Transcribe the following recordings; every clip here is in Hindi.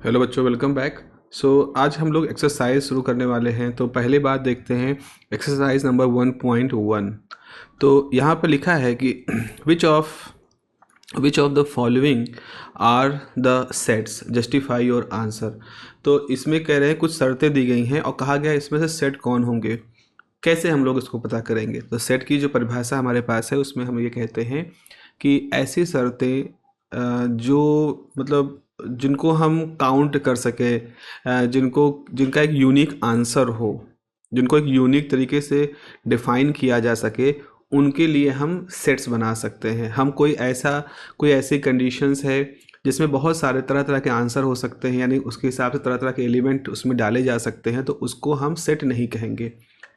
हेलो बच्चों, वेलकम बैक। आज हम लोग एक्सरसाइज शुरू करने वाले हैं। तो पहले बात देखते हैं एक्सरसाइज नंबर 1.1। तो यहाँ पर लिखा है कि which of the following are the sets, justify your answer. तो इसमें कह रहे हैं कुछ शर्तें दी गई हैं और कहा गया है इसमें से सेट कौन होंगे। कैसे हम लोग इसको पता करेंगे? तो सेट की जो परिभाषा हमारे पास है उसमें हम ये कहते हैं कि ऐसी शर्तें जो मतलब जिनको हम काउंट कर सके, जिनका एक यूनिक आंसर हो, जिनको एक यूनिक तरीके से डिफाइन किया जा सके, उनके लिए हम सेट्स बना सकते हैं। हम कोई ऐसी कंडीशंस है जिसमें बहुत सारे तरह तरह के आंसर हो सकते हैं, यानी उसके हिसाब से तरह तरह के एलिमेंट उसमें डाले जा सकते हैं, तो उसको हम सेट नहीं कहेंगे।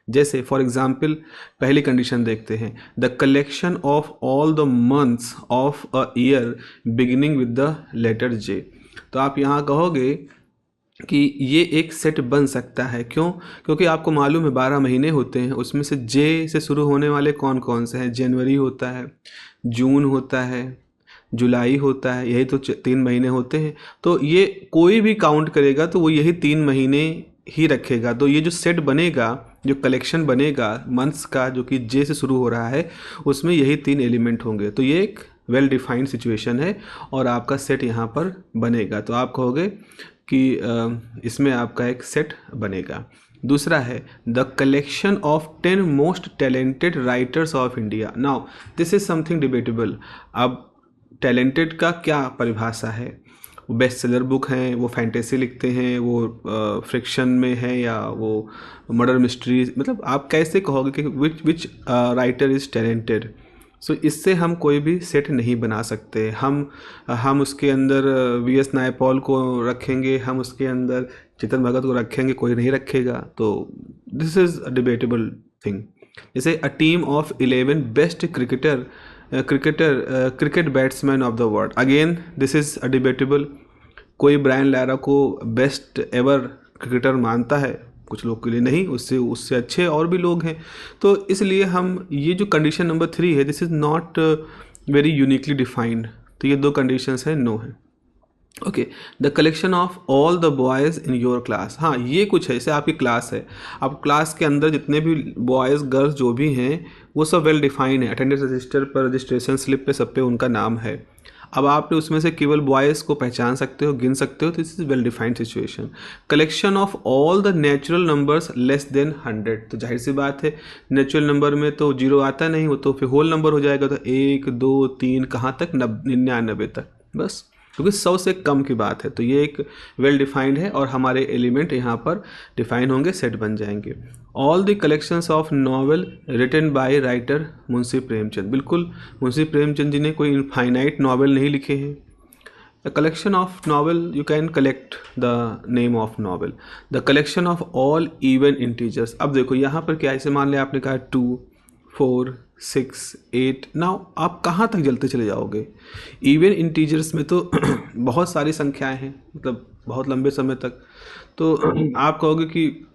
जैसे फॉर एग्जाम्पल पहली कंडीशन देखते हैं, the collection of all the months of a year beginning with the letter J. तो आप यहाँ कहोगे कि ये एक सेट बन सकता है। क्यों? क्योंकि आपको मालूम है 12 महीने होते हैं, उसमें से जे से शुरू होने वाले कौन कौन से हैं? जनवरी होता है, जून होता है, जुलाई होता है, यही तो 3 महीने होते हैं। तो ये कोई भी काउंट करेगा तो वो यही 3 महीने ही रखेगा। तो ये जो सेट बनेगा, जो कलेक्शन बनेगा मंथ्स का, जो कि जे से शुरू हो रहा है, उसमें यही 3 एलिमेंट होंगे। तो ये एक वेल डिफाइंड सिचुएशन है और आपका सेट यहाँ पर बनेगा। तो आप कहोगे कि इसमें आपका एक सेट बनेगा। दूसरा है the collection of 10 most talented writers of India. Now this is something debatable. अब टैलेंटेड का क्या परिभाषा है? वो बेस्ट सेलर बुक हैं, वो फैंटेसी लिखते हैं, वो फ्रिक्शन में है, या वो मर्डर मिस्ट्री, मतलब आप कैसे कहोगे कि विच राइटर इज़ टैलेंटेड? सो इससे हम कोई भी सेट नहीं बना सकते। हम उसके अंदर वी.एस. नायपॉल को रखेंगे, हम उसके अंदर चेतन भगत को रखेंगे, कोई नहीं रखेगा। तो this is a debatable thing. जैसे a team of 11 best cricket batsman of the world, again this is a debatable. कोई ब्रायन लारा को बेस्ट एवर क्रिकेटर मानता है, कुछ लोग के लिए नहीं, उससे उससे अच्छे और भी लोग हैं। तो इसलिए हम ये जो कंडीशन नंबर 3 है, this is not very uniquely defined. तो ये 2 कंडीशंस हैं, नो है। Okay, the collection of all the boys in your class. हाँ, ये कुछ है, जैसे आपकी क्लास है, आप क्लास के अंदर जितने भी बॉयज़ गर्ल्स जो भी हैं वो सब वेल डिफाइंड है। अटेंडेंस रजिस्टर पर, रजिस्ट्रेशन स्लिप पे, सब पे उनका नाम है। अब आपने उसमें से केवल बॉयज़ को पहचान सकते हो, गिन सकते हो, तो this is well defined situation. Collection of all the natural numbers less than 100। तो जाहिर सी बात है, नेचुरल नंबर में तो 0 आता नहीं, वो तो फिर होल नंबर हो जाएगा। तो 1 2 3 कहाँ तक? 99 तक, बस, क्योंकि 100 से कम की बात है। तो ये एक वेल डिफाइंड है और हमारे एलिमेंट यहाँ पर डिफाइन होंगे, सेट बन जाएंगे। All the collections of novel written by writer Munshi Premchand. बिल्कुल, मुंशी प्रेमचंद जी ने कोई इनफाइनाइट नॉवल नहीं लिखे हैं। The collection of novel, you can collect the name of novel. The collection of all even integers. अब देखो यहाँ पर क्या, ऐसे मान लिया आपने कहा 2 4 6 8, नाउ आप कहाँ तक जलते चले जाओगे? इवन इंटीजर्स में तो बहुत सारी संख्याएं हैं, मतलब बहुत लंबे समय तक। तो आप कहोगे कि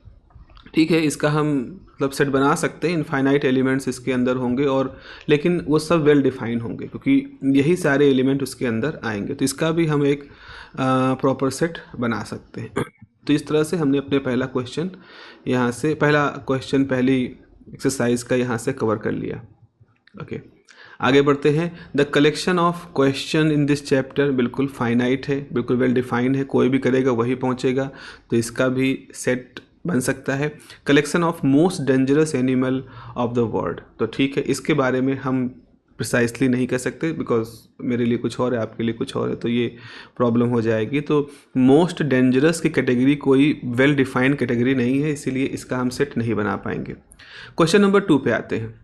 ठीक है, इसका हम मतलब सेट बना सकते हैं, इनफाइनाइट एलिमेंट्स इसके अंदर होंगे, और लेकिन वो सब वेल डिफाइन होंगे क्योंकि यही सारे एलिमेंट उसके अंदर आएंगे। तो इसका भी हम एक प्रॉपर सेट बना सकते हैं। तो इस तरह से हमने अपने पहला क्वेश्चन पहली एक्सरसाइज का यहाँ से कवर कर लिया। ओके, आगे बढ़ते हैं। The collection of question in this chapter बिल्कुल फाइनाइट है, बिल्कुल वेल डिफाइंड है, कोई भी करेगा वही पहुँचेगा। तो इसका भी सेट बन सकता है। Collection of most dangerous animal of the world, तो ठीक है, इसके बारे में हम प्रिसाइसली नहीं कह सकते, बिकॉज मेरे लिए कुछ और है, आपके लिए कुछ और है, तो ये प्रॉब्लम हो जाएगी। तो मोस्ट डेंजरस की कैटेगरी कोई वेल डिफाइंड कैटेगरी नहीं है, इसीलिए इसका हम सेट नहीं बना पाएंगे। क्वेश्चन नंबर 2 पे आते हैं।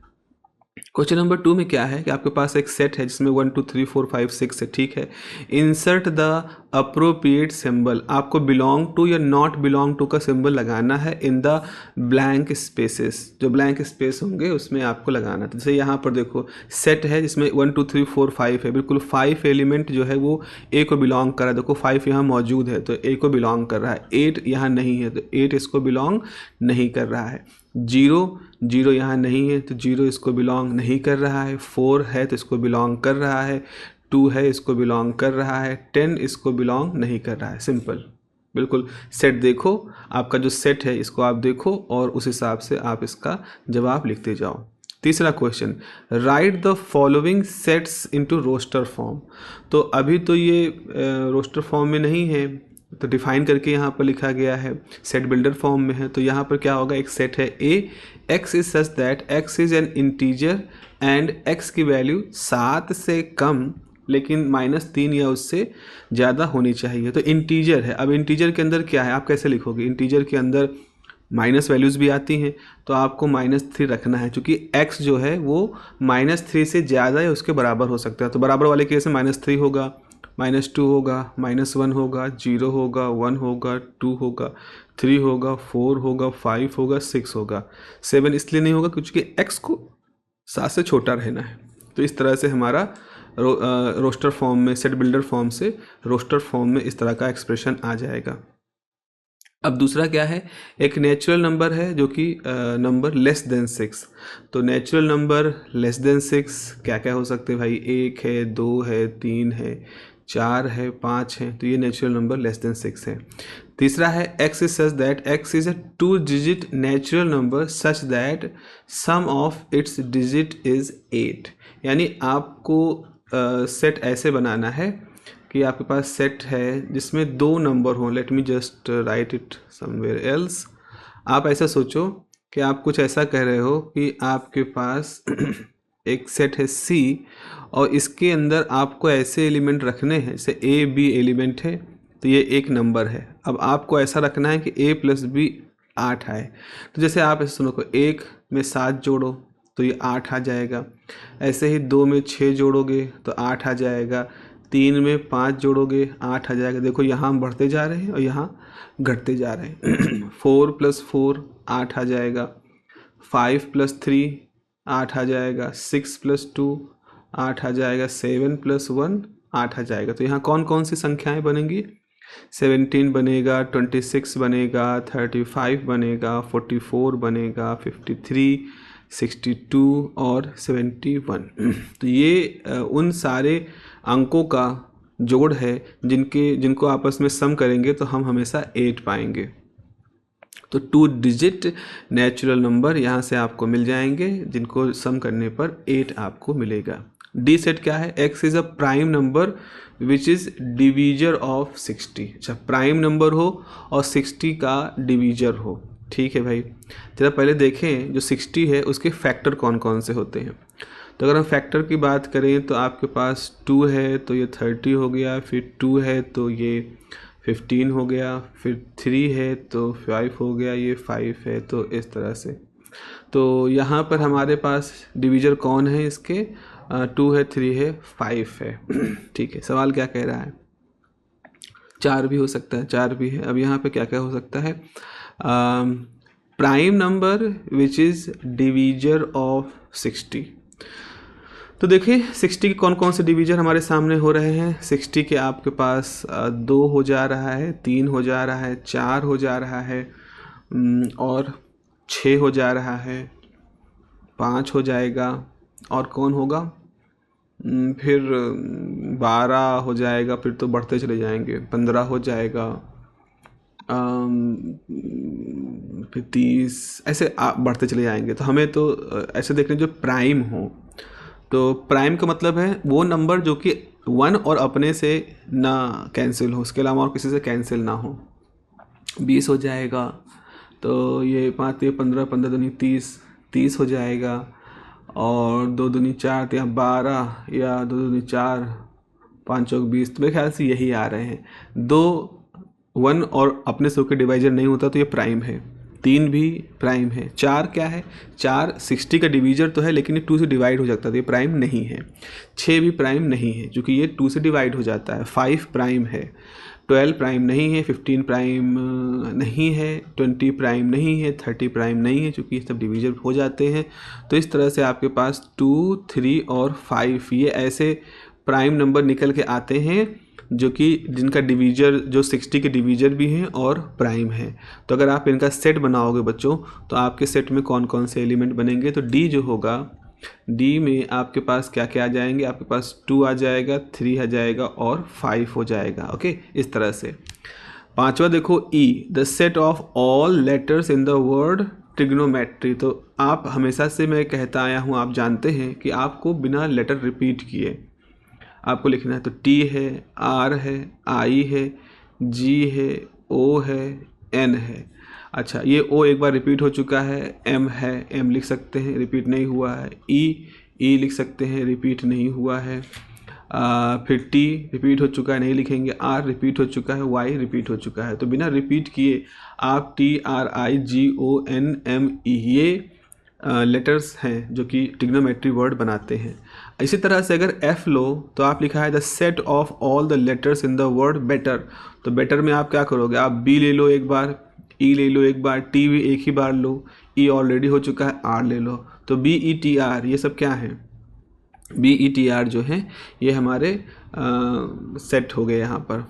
क्वेश्चन नंबर 2 में क्या है कि आपके पास एक सेट है जिसमें 1 2 3 4 5 6 है, ठीक है। Insert the appropriate symbol. आपको बिलोंग टू या नॉट बिलोंग टू का सिंबल लगाना है इन द ब्लैंक स्पेसेस। जो ब्लैंक स्पेस होंगे उसमें आपको लगाना है। जैसे यहाँ पर देखो सेट है जिसमें 1 2 3 4 5 है, बिल्कुल 5 एलिमेंट जो है वो ए को बिलोंग कर रहा है। देखो 5 यहाँ मौजूद है तो ए को बिलोंग कर रहा है। 8 यहाँ नहीं है तो 8 इसको बिलोंग नहीं कर रहा है। 0 यहाँ नहीं है तो 0 इसको बिलोंग नहीं कर रहा है। 4 है तो इसको बिलोंग कर रहा है। 2 है इसको बिलोंग कर रहा है। 10 इसको बिलोंग नहीं कर रहा है। सिंपल। बिल्कुल सेट देखो, आपका जो सेट है इसको आप देखो और उस हिसाब से आप इसका जवाब लिखते जाओ। तीसरा question, write the following sets into roster form. तो अभी तो ये रोस्टर फॉर्म में नहीं है, तो डिफाइन करके यहाँ पर लिखा गया है, सेट बिल्डर फॉर्म में है। तो यहाँ पर क्या होगा, एक सेट है A, x is such that x is an integer and x की वैल्यू 7 से कम लेकिन -3 या उससे ज़्यादा होनी चाहिए। तो इंटीजर है, अब इंटीजर के अंदर क्या है, आप कैसे लिखोगे, इंटीजर के अंदर माइनस वैल्यूज़ भी आती हैं, तो आपको -3 रखना है, क्योंकि x जो है वो -3 से ज़्यादा या उसके बराबर हो सकता है। तो बराबर वाले केस में -3 होगा, -2 होगा, -1 होगा, 0 होगा, 1 होगा, 2 होगा, 3 होगा, 4 होगा, 5 होगा, 6 होगा, 7 इसलिए नहीं होगा क्योंकि x को 7 से छोटा रहना है। तो इस तरह से हमारा रोस्टर फॉर्म में, सेट बिल्डर फॉर्म से रोस्टर फॉर्म में इस तरह का एक्सप्रेशन आ जाएगा। अब दूसरा क्या है, एक नेचुरल नंबर है जो कि नंबर लेस देन 6। तो नेचुरल नंबर लेस देन 6 क्या क्या हो सकते हैं भाई, 1 है, 2 है, 3 है, 4 है, 5 है, तो ये नेचुरल नंबर लेस देन 6 है। तीसरा है x is such that x is a 2 digit natural number such that sum of its digit is 8। यानी आपको सेट ऐसे बनाना है कि आपके पास सेट है जिसमें 2 नंबर हों। Let me just right it somewhere else. आप ऐसा सोचो कि आप कुछ ऐसा कह रहे हो कि आपके पास एक सेट है C और इसके अंदर आपको ऐसे एलिमेंट रखने हैं, जैसे A B एलिमेंट है तो ये एक नंबर है। अब आपको ऐसा रखना है कि A + B 8 आए। तो जैसे आप ऐसे सुनो को 1 में 7 जोड़ो तो ये 8 आ जाएगा, ऐसे ही 2 में 6 जोड़ोगे तो 8 आ जाएगा, 3 में 5 जोड़ोगे 8 आ जाएगा। देखो यहाँ हम बढ़ते जा रहे हैं और यहाँ घटते जा रहे हैं। 4 + 4 8 आ जाएगा, 5 + 3 8 आ जाएगा, 6 + 2 8 आ जाएगा, 7 + 1 8 आ जाएगा। तो यहाँ कौन कौन सी संख्याएं बनेंगी, 17 बनेगा, 26 बनेगा, 35 बनेगा, 44 बनेगा, 53, 62 और 71। तो ये उन सारे अंकों का जोड़ है जिनको आपस में सम करेंगे तो हम हमेशा 8 पाएंगे। तो 2 डिजिट नेचुरल नंबर यहाँ से आपको मिल जाएंगे जिनको सम करने पर 8 आपको मिलेगा। डी सेट क्या है, x is a prime number which is divisor of 60। अच्छा, प्राइम नंबर हो और 60 का डिवीजर हो, ठीक है भाई। जरा पहले देखें जो 60 है उसके फैक्टर कौन कौन से होते हैं। तो अगर हम फैक्टर की बात करें तो आपके पास 2 है तो ये 30 हो गया, फिर 2 है तो ये 15 हो गया, फिर 3 है तो 5 हो गया, ये 5 है, तो इस तरह से। तो यहाँ पर हमारे पास डिवीजर कौन है इसके, 2 है, 3 है, 5 है। ठीक है, सवाल क्या कह रहा है, 4 भी हो सकता है, 4 भी है। अब यहाँ पे क्या क्या हो सकता है, prime number which is divisor of 60। तो देखिए 60 के कौन कौन से डिवीजर हमारे सामने हो रहे हैं। 60 के आपके पास 2 हो जा रहा है, 3 हो जा रहा है, 4 हो जा रहा है, और 6 हो जा रहा है, 5 हो जाएगा, और कौन होगा, फिर 12 हो जाएगा, फिर तो बढ़ते चले जाएंगे, 15 हो जाएगा, फिर 30, ऐसे आप बढ़ते चले जाएंगे। तो हमें तो ऐसे देखने जो प्राइम हो, तो प्राइम का मतलब है वो नंबर जो कि 1 और अपने से ना कैंसिल हो, उसके अलावा और किसी से कैंसिल ना हो। 20 हो जाएगा, तो ये 5 ये 15, 15 दूनी 30, 30 हो जाएगा, और 2 दूनी 4 तो यहाँ 12, या 2 दूनी 4, 5 चौक 20। तो मेरे ख्याल से यही आ रहे हैं। 2 1 और अपने से होकर डिवाइजर नहीं होता तो ये प्राइम है। 3 भी प्राइम है। 4 क्या है, 4 60 का डिवीजर तो है लेकिन ये 2 से डिवाइड हो जाता है तो ये प्राइम नहीं है। 6 भी प्राइम नहीं है क्योंकि ये 2 से डिवाइड हो जाता है। 5 प्राइम है, 12 प्राइम नहीं है, 15 प्राइम नहीं है, 20 प्राइम नहीं है, 30 प्राइम नहीं है क्योंकि ये सब डिवीजर हो जाते हैं। तो इस तरह से आपके पास 2, 3 और 5 ये ऐसे प्राइम नंबर निकल के आते हैं जो कि जिनका डिवीजर जो 60 के डिवीजर भी हैं और प्राइम है। तो अगर आप इनका सेट बनाओगे बच्चों तो आपके सेट में कौन कौन से एलिमेंट बनेंगे, तो डी जो होगा, डी में आपके पास क्या क्या आ जाएंगे, आपके पास 2 आ जाएगा, 3 आ जाएगा और 5 हो जाएगा। ओके, इस तरह से पांचवा देखो E, the set of all letters in the word trigonometry. तो आप हमेशा से मैं कहता आया हूँ, आप जानते हैं कि आपको बिना लेटर रिपीट किए आपको लिखना है। तो टी है, आर है, आई है, जी है, ओ है, एन है। अच्छा, ये ओ एक बार रिपीट हो चुका है, एम है, एम लिख सकते हैं, रिपीट नहीं हुआ है। ई लिख सकते हैं, रिपीट नहीं हुआ है। फिर टी रिपीट हो चुका है, नहीं लिखेंगे। आर रिपीट हो चुका है, वाई रिपीट हो चुका है। तो बिना रिपीट किए आप T, R, I, G, O, N, M, E ये लेटर्स हैं जो कि ट्रिग्नोमेट्री वर्ड बनाते हैं। इसी तरह से अगर एफ लो तो आप लिखा है the set of all the letters in the word better. तो बेटर में आप क्या करोगे, आप बी ले लो एक बार, ई ले लो एक बार, टी भी एक ही बार लो, ई ऑलरेडी हो चुका है, आर ले लो। तो बी ई टी आर ये सब क्या है, बी ई टी आर जो है ये हमारे सेट हो गए यहाँ पर।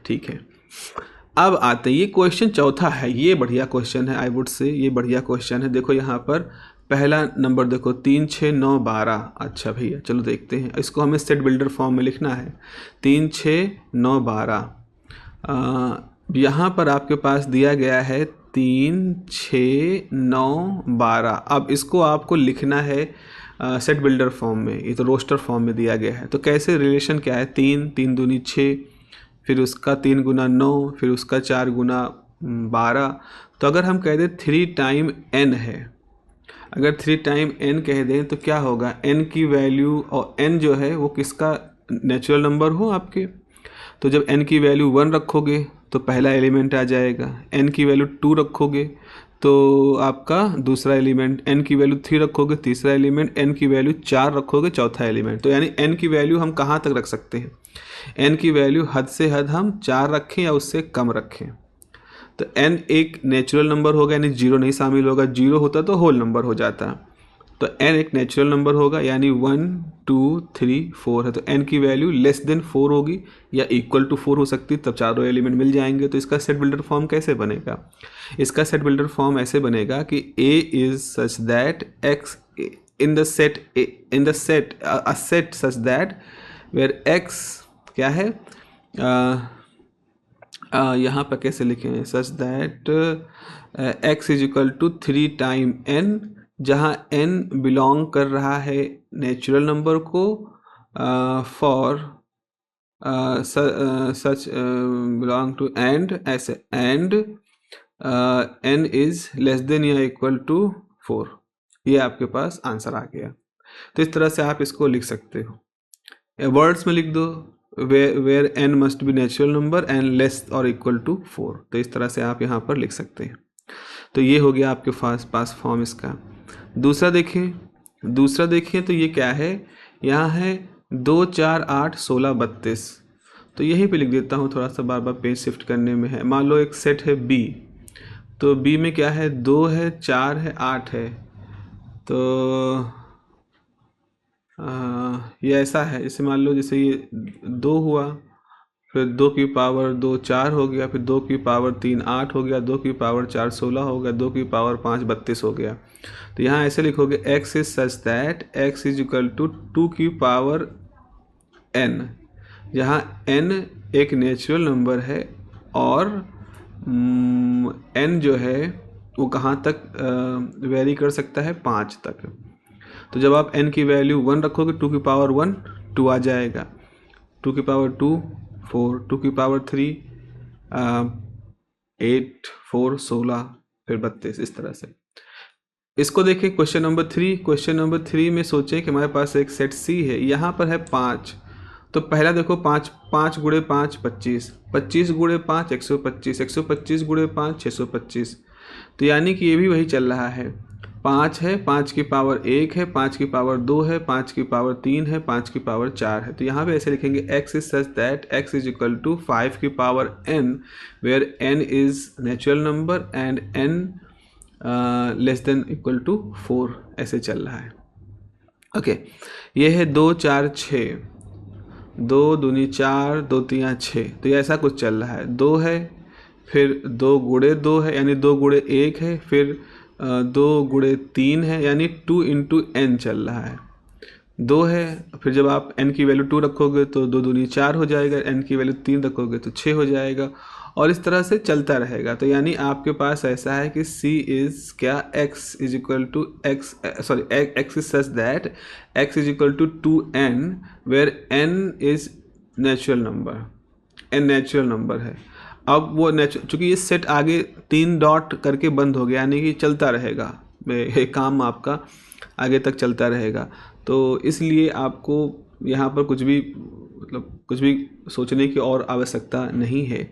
ठीक है, अब आते हैं ये क्वेश्चन चौथा है, ये बढ़िया क्वेश्चन है, आई वुड से ये बढ़िया क्वेश्चन है। देखो यहाँ पर पहला नंबर देखो 3, 6, 9, 12। अच्छा भैया चलो देखते हैं, इसको हमें सेट बिल्डर फॉर्म में लिखना है। 3, 6, 9, 12। यहाँ पर आपके पास दिया गया है 3, 6, 9, 12। अब इसको आपको लिखना है सेट बिल्डर फॉर्म में, ये तो रोस्टर फॉर्म में दिया गया है। तो कैसे, रिलेशन क्या है, 3, 3 दूनी 6, फिर उसका 3 गुना 9, फिर उसका 4 गुना 12। तो अगर हम कह दें 3 टाइम n है, अगर 3 टाइम n कह दें तो क्या होगा, n की वैल्यू, और n जो है वो किसका नेचुरल नंबर हो आपके। तो जब n की वैल्यू 1 रखोगे तो पहला एलिमेंट आ जाएगा, n की वैल्यू 2 रखोगे तो आपका दूसरा एलिमेंट, n की वैल्यू 3 रखोगे तीसरा एलिमेंट, n की वैल्यू 4 रखोगे चौथा एलिमेंट। तो यानी n की वैल्यू हम कहाँ तक रख सकते हैं, n की वैल्यू हद से हद हम 4 रखें या उससे कम रखें। तो n एक नेचुरल नंबर होगा, यानी जीरो नहीं शामिल होगा, जीरो होता तो होल नंबर हो जाता। तो n एक नेचुरल नंबर होगा, यानी 1, 2, 3, 4 है। तो n की वैल्यू लेस देन 4 होगी या इक्वल टू 4 हो सकती, तब चारों एलिमेंट मिल जाएंगे। तो इसका सेट बिल्डर फॉर्म कैसे बनेगा, इसका सेट बिल्डर फॉर्म ऐसे बनेगा कि a is such that x in the set a set such that where x क्या है, यहाँ पर कैसे लिखें, such that x is equal to 3 time n, जहाँ n बिलोंग कर रहा है नेचुरल नंबर को, for such belong to and ऐसे, and n is less than या इक्वल टू 4। ये आपके पास आंसर आ गया। तो इस तरह से आप इसको लिख सकते हो, वर्ड्स में लिख दो, where n must be natural number and less और इक्वल टू 4। तो इस तरह से आप यहाँ पर लिख सकते हैं। तो ये हो गया आपके पास फॉर्म इसका। दूसरा देखें तो ये क्या है, यहाँ है 2, 4, 8, 16, 32। तो यहीं पे लिख देता हूँ, थोड़ा सा बार बार पेज शिफ्ट करने में है। मान लो एक सेट है B, तो B में क्या है, 2 है, 4 है, 8 है। तो ये ऐसा है, जैसे मान लो जैसे ये 2 हुआ, फिर 2 की पावर 2 4 हो गया, फिर 2 की पावर 3 8 हो गया, 2 की पावर 4 16 हो गया, 2 की पावर 5 32 हो गया। तो यहाँ ऐसे लिखोगे x is such that x is equal to 2 की पावर n, जहाँ n एक नेचुरल नंबर है और n जो है वो कहाँ तक वेरी कर सकता है, 5 तक। तो जब आप n की वैल्यू 1 रखोगे, 2 की पावर 1 2 आ जाएगा, 2 की पावर 2 4, 2 की पावर 3 8, 4 16, फिर 32, इस तरह से। इसको देखें क्वेश्चन नंबर 3 में सोचें कि हमारे पास एक सेट सी है, यहाँ पर है 5। तो पहला देखो 5 गुणे 5 25, 25 गुणे 5 125, 125 गुणे 5 625। तो यानी कि ये भी वही चल रहा है, 5 है, 5 की पावर 1 है, 5 की पावर 2 है, 5 की पावर 3 है, 5 की पावर 4 है। तो यहाँ पे ऐसे लिखेंगे x is such that x is equal to 5 की power n, where n is natural number and n less than equal to 4, ऐसे चल रहा है। ओके, ये है 2 4 6, 2 दूनी 4, 2 3 6। तो ये ऐसा कुछ चल रहा है, 2 है, फिर 2 गुणे 2 है, यानी 2 गुणे 1 है, फिर 2 गुणे 3 है, यानी 2 इंटू n चल रहा है। 2 है, फिर जब आप n की वैल्यू 2 रखोगे तो 2 दूनी 4 हो जाएगा, n की वैल्यू 3 रखोगे तो 6 हो जाएगा, और इस तरह से चलता रहेगा। तो यानी आपके पास ऐसा है कि C इज़ क्या, x is equal to x, sorry x is such that x is equal to 2n where n is natural number, n natural number है। अब वो चूँकि ये सेट आगे 3 डॉट करके बंद हो गया, यानी कि चलता रहेगा, ये काम आपका आगे तक चलता रहेगा। तो इसलिए आपको यहाँ पर कुछ भी मतलब कुछ भी सोचने की और आवश्यकता नहीं है।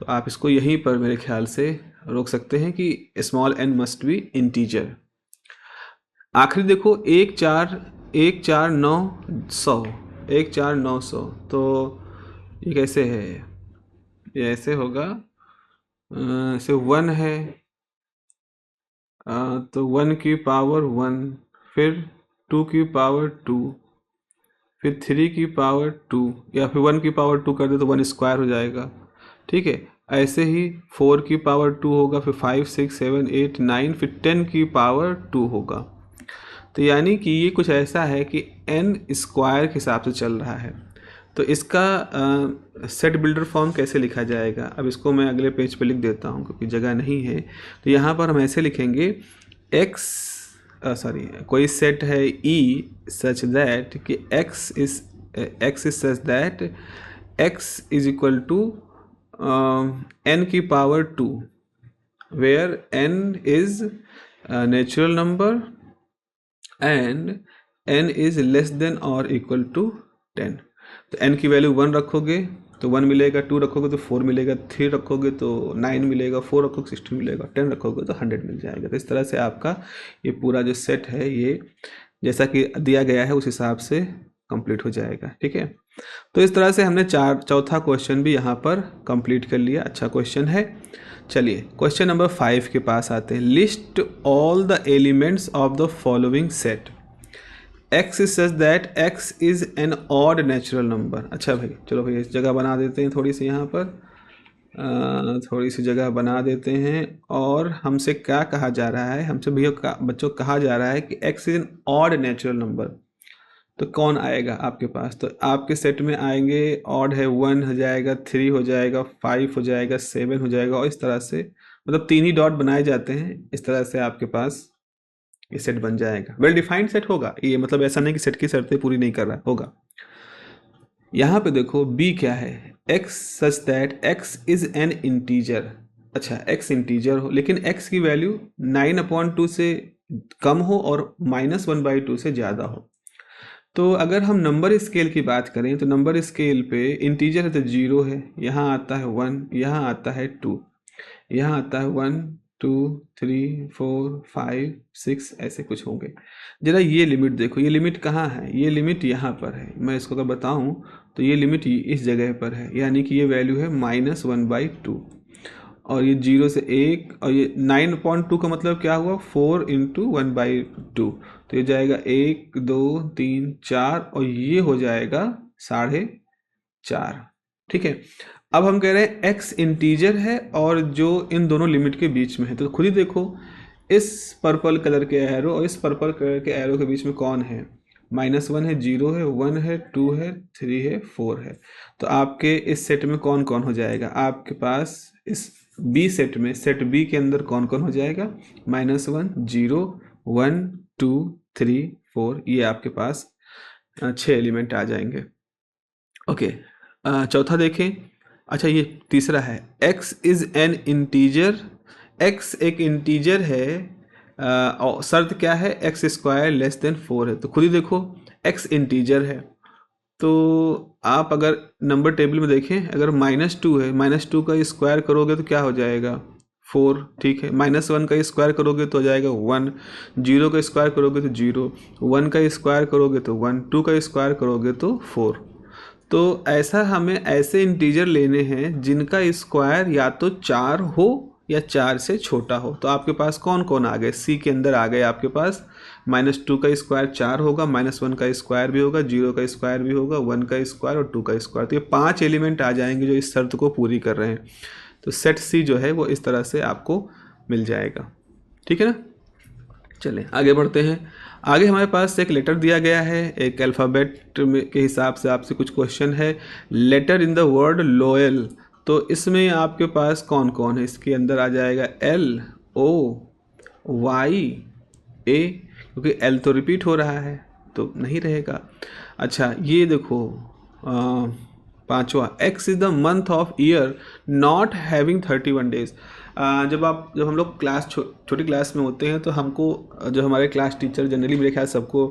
तो आप इसको यहीं पर मेरे ख्याल से रोक सकते हैं कि small n must B integer. आखिरी देखो 1 4 1 4 9 100, 1 4 9 100, तो ये कैसे है, ये ऐसे होगा, ऐसे 1 है, तो 1 की पावर 1, फिर 2 की पावर 2, फिर 3 की पावर 2, या फिर 1 की पावर 2 कर दे तो 1 स्क्वायर हो जाएगा। ठीक है, ऐसे ही 4 की पावर 2 होगा, फिर 5 6 7 8 9, फिर 10 की पावर 2 होगा। तो यानी कि ये कुछ ऐसा है कि n स्क्वायर के हिसाब से चल रहा है। तो इसका सेट बिल्डर फॉर्म कैसे लिखा जाएगा, अब इसको मैं अगले पेज पे लिख देता हूँ क्योंकि जगह नहीं है। तो यहाँ पर हम ऐसे लिखेंगे x, कोई सेट है E सच दैट कि x is such that x is equal to n की power 2 where n is natural number and n is less than और इक्वल टू 10। तो n की वैल्यू 1 रखोगे तो 1 मिलेगा, 2 रखोगे तो 4 मिलेगा, 3 रखोगे तो 9 मिलेगा, 4 रखोगे 16 मिलेगा, 10 रखोगे तो 100 मिल जाएगा। तो इस तरह से आपका ये पूरा जो सेट है ये जैसा कि दिया गया है उस हिसाब से कंप्लीट हो जाएगा। ठीक है, तो इस तरह से हमने चौथा क्वेश्चन भी यहाँ पर कंप्लीट कर लिया। अच्छा क्वेश्चन है। चलिए क्वेश्चन नंबर 5 के पास आते हैं। List all the elements of the following set. x is such that x is an odd natural number. अच्छा भाई, चलो भाई इस जगह बना देते हैं थोड़ी सी, यहाँ पर थोड़ी सी जगह बना देते हैं। और हमसे क्या कहा जा रहा है, हमसे भैया बच्चों कहा जा रहा है कि x is an odd natural number. तो कौन आएगा आपके पास, तो आपके सेट में आएंगे, ऑड है 1 हो जाएगा, 3 हो जाएगा, 5 हो जाएगा, 7 हो जाएगा, और इस तरह से मतलब 3 ही डॉट बनाए जाते हैं। इस तरह से आपके पास ये सेट बन जाएगा। वेल डिफाइंड सेट होगा ये, मतलब ऐसा नहीं कि सेट की शर्तें पूरी नहीं कर रहा होगा। यहाँ पे देखो b क्या है, x such that x is an integer. अच्छा x इंटीजर हो लेकिन x की वैल्यू 9/2 से कम हो और -1/2 से ज़्यादा हो। तो अगर हम नंबर स्केल की बात करें तो नंबर स्केल पे इंटीजर है तो 0 है, यहाँ आता है 1, यहाँ आता है 2, यहाँ आता है 1 2 3 4 5 6, ऐसे कुछ होंगे। जरा ये लिमिट देखो, ये लिमिट कहाँ है, ये लिमिट यहाँ पर है। मैं इसको अगर बताऊँ तो ये लिमिट इस जगह पर है, यानी कि ये वैल्यू है -1/2, और ये 0 से 1, और ये 9/2 का मतलब क्या हुआ, 4 × 1/2, तो ये जाएगा 1 2 3 4, और ये हो जाएगा 4.5। ठीक है, अब हम कह रहे हैं x इंटीजर है और जो इन दोनों लिमिट के बीच में है। तो खुद ही देखो इस पर्पल कलर के एरो और इस पर्पल कलर के एरो के बीच में कौन है, -1 है, 0 है, 1 है, 2 है, 3 है, 4 है। तो आपके इस सेट में कौन कौन हो जाएगा, आपके पास इस बी सेट में, सेट बी के अंदर कौन कौन हो जाएगा, -1 0 1 2 3 4, ये आपके पास 6 एलिमेंट आ जाएंगे। ओके, चौथा देखें। अच्छा ये तीसरा है, x is an integer. x एक इंटीजर है, और शर्त क्या है, x स्क्वायर लेस देन 4 है। तो खुद ही देखो x इंटीजर है, तो आप अगर नंबर टेबल में देखें, अगर -2 है, -2 का स्क्वायर करोगे तो क्या हो जाएगा, 4। ठीक है, -1 का स्क्वायर करोगे तो हो जाएगा 1, 0 का स्क्वायर करोगे तो 0, 1 का स्क्वायर करोगे तो 1, 2 का स्क्वायर करोगे तो 4। तो ऐसा हमें ऐसे इंटीजर लेने हैं जिनका स्क्वायर या तो 4 हो या 4 से छोटा हो। तो आपके पास कौन कौन आ गए, सी के अंदर आ गए आपके पास -2 का स्क्वायर 4 होगा, -1 का स्क्वायर भी होगा, 0 का स्क्वायर भी होगा, 1 का स्क्वायर और 2 का स्क्वायर। तो ये 5 एलिमेंट आ जाएंगे जो इस शर्त को पूरी कर रहे हैं। तो सेट सी जो है वो इस तरह से आपको मिल जाएगा। ठीक है ना, चलें आगे बढ़ते हैं। आगे हमारे पास एक लेटर दिया गया है, एक अल्फ़ाबेट के हिसाब से आपसे कुछ क्वेश्चन है। Letter in the word loyal, तो इसमें आपके पास कौन कौन है, इसके अंदर आ जाएगा L O Y A, क्योंकि L तो रिपीट हो रहा है तो नहीं रहेगा। अच्छा ये देखो पांचवा, X is the month of year not having 31 days. जब हम लोग छोटी क्लास में होते हैं तो हमको जो हमारे क्लास टीचर जनरली मेरे ख्याल सबको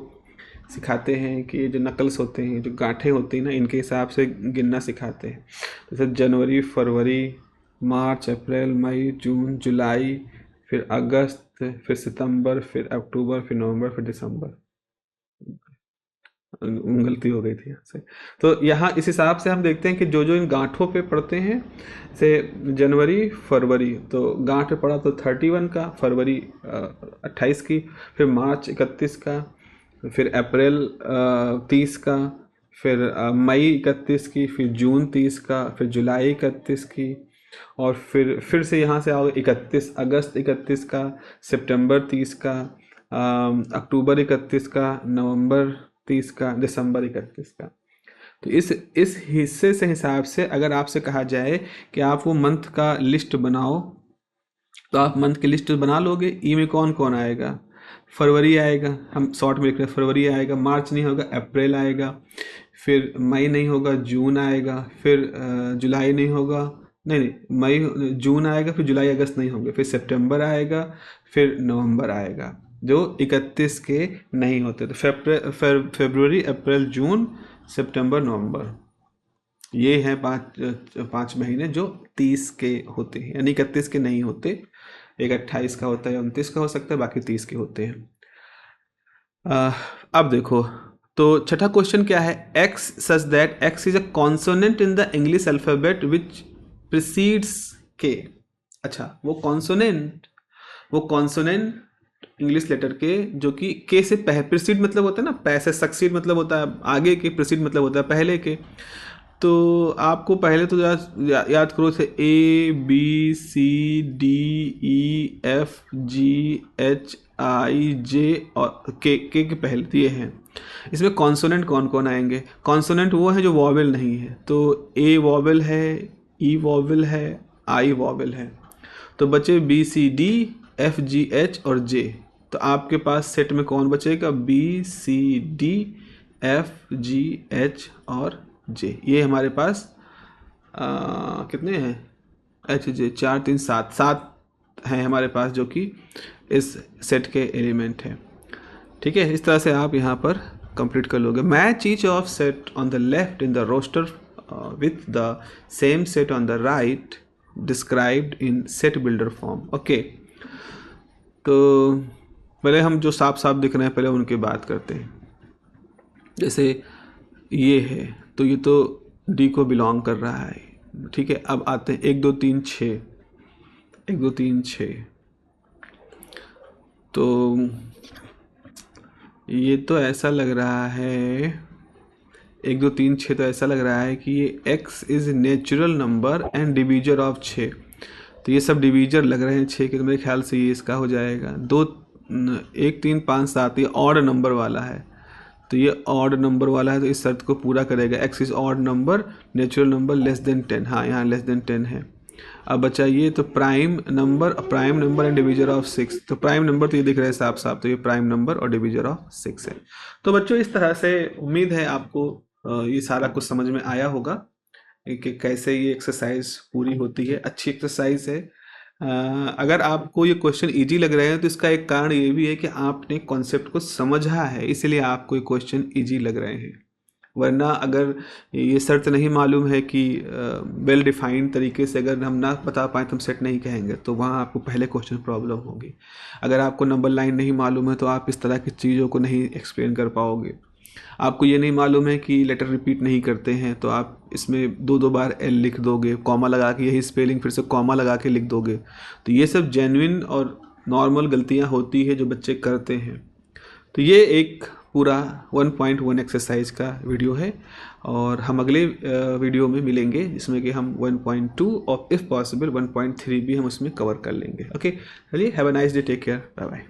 सिखाते हैं कि जो नकल्स होते हैं, जो गांठें होती हैं ना, इनके हिसाब से गिनना सिखाते हैं। जैसे जनवरी, फरवरी, मार्च, अप्रैल, मई, जून, जुलाई, फिर अगस्त, फिर सितंबर, फिर अक्टूबर, फिर नवंबर, फिर दिसंबर। गलती हो गई थी यहाँ से। तो यहाँ इस हिसाब से हम देखते हैं कि जो जो इन गांठों पे पड़ते हैं, जैसे जनवरी, फरवरी, तो गांठ पे पड़ा तो 31 का, फरवरी 28 की, फिर मार्च 31 का, फिर अप्रैल 30 का, फिर मई 31 की, फिर जून 30 का, फिर जुलाई 31 की, और फिर से यहाँ से आओगे 31 अगस्त 31 का, सितंबर 30 का, अक्टूबर 31 का, नवंबर 30 का, दिसंबर 31 का। तो इस हिस्से से हिसाब से अगर आपसे कहा जाए कि आप वो मंथ का लिस्ट बनाओ, तो आप मंथ की लिस्ट बना लोगे। ई में कौन कौन आएगा, फरवरी आएगा, हम शॉर्ट में लिख रहे हैं फरवरी आएगा, मार्च नहीं होगा अप्रैल आएगा, फिर मई नहीं होगा जून आएगा, फिर जुलाई नहीं होगा, नहीं मई जून आएगा, फिर जुलाई अगस्त नहीं होंगे, फिर सितंबर आएगा, फिर नवंबर आएगा, जो 31 के नहीं होते। तो फरवरी, अप्रैल, जून, सितंबर, नवंबर, ये हैं पाँच महीने जो 30 के होते हैं, यानी 31 के नहीं होते। एक 28 का होता है, 29 का हो सकता है, बाकी 30 के होते हैं। अब देखो, तो छठा क्वेश्चन क्या है, x such that x is a consonant in the English alphabet which precedes के। अच्छा, वो कॉन्सोनेंट इंग्लिश लेटर के जो कि के से प्रीसीड मतलब होता है ना, पै से सक्सीड मतलब होता है आगे के, प्रीसीड मतलब होता है पहले के। तो आपको पहले तो याद करो थे ABCDEFGHI J और के पहले तो ये हैं। इसमें कॉन्सोनेंट कौन कौन आएंगे, कॉन्सोनेंट वो है जो वॉवेल नहीं है, तो ए वॉवेल है, ई वॉवेल है, आई वॉवेल है। तो बचे BCDFGH और J। तो आपके पास सेट में कौन बचेगा, BCDFGH और J। ये हमारे पास कितने हैं, HJ 4 3 7 हैं हमारे पास जो कि इस सेट के एलिमेंट हैं। ठीक है, इस तरह से आप यहाँ पर कंप्लीट कर लोगे। Match each of set on the left in the roster with the same set on the right described in set builder form. Okay, तो पहले हम जो साफ साफ दिख रहे हैं पहले उनकी बात करते हैं। जैसे ये है तो ये तो डी को बिलोंग कर रहा है, ठीक है। अब आते हैं 1 2 3 6, 1 2 3 6, तो ये तो ऐसा लग रहा है 1 2 3 6, तो ऐसा लग रहा है कि ये x is natural number and divisor of 6। तो ये सब डिवीजर लग रहे हैं 6 के, तो मेरे ख्याल से ये इसका हो जाएगा 2 1 3 5 7, ये ऑड नंबर वाला है, तो ये ऑड नंबर वाला है, तो इस शर्त को पूरा करेगा। x is odd number, natural number less than 10, हाँ यहाँ लेस देन 10 है। अब बचा ये तो prime number and divisor of 6, तो प्राइम नंबर तो ये दिख रहा है साफ साफ, तो ये प्राइम नंबर और डिवीजर ऑफ 6 है। तो बच्चों इस तरह से उम्मीद है आपको ये सारा कुछ समझ में आया होगा कि कैसे ये एक्सरसाइज पूरी होती है। अच्छी एक्सरसाइज है। अगर आपको ये क्वेश्चन इजी लग रहे हैं तो इसका एक कारण ये भी है कि आपने कॉन्सेप्ट को समझा है, इसलिए आपको ये क्वेश्चन इजी लग रहे हैं। वरना अगर ये शर्त नहीं मालूम है कि वेल डिफाइंड तरीके से अगर हम ना बता पाएँ तो हम सेट नहीं कहेंगे, तो वहाँ आपको पहले क्वेश्चन प्रॉब्लम होगी। अगर आपको नंबर लाइन नहीं मालूम है तो आप इस तरह की चीज़ों को नहीं एक्सप्लेन कर पाओगे। आपको ये नहीं मालूम है कि लेटर रिपीट नहीं करते हैं, तो आप इसमें 2 बार एल लिख दोगे, कॉमा लगा के यही स्पेलिंग फिर से कॉमा लगा के लिख दोगे। तो ये सब जेन्युइन और नॉर्मल गलतियाँ होती है जो बच्चे करते हैं। तो ये एक पूरा 1.1 एक्सरसाइज का वीडियो है, और हम अगले वीडियो में मिलेंगे जिसमें कि हम 1.2 और इफ़ पॉसिबल 1.3 भी हम उसमें कवर कर लेंगे। ओके, चलिए, have a nice day, take care, bye bye.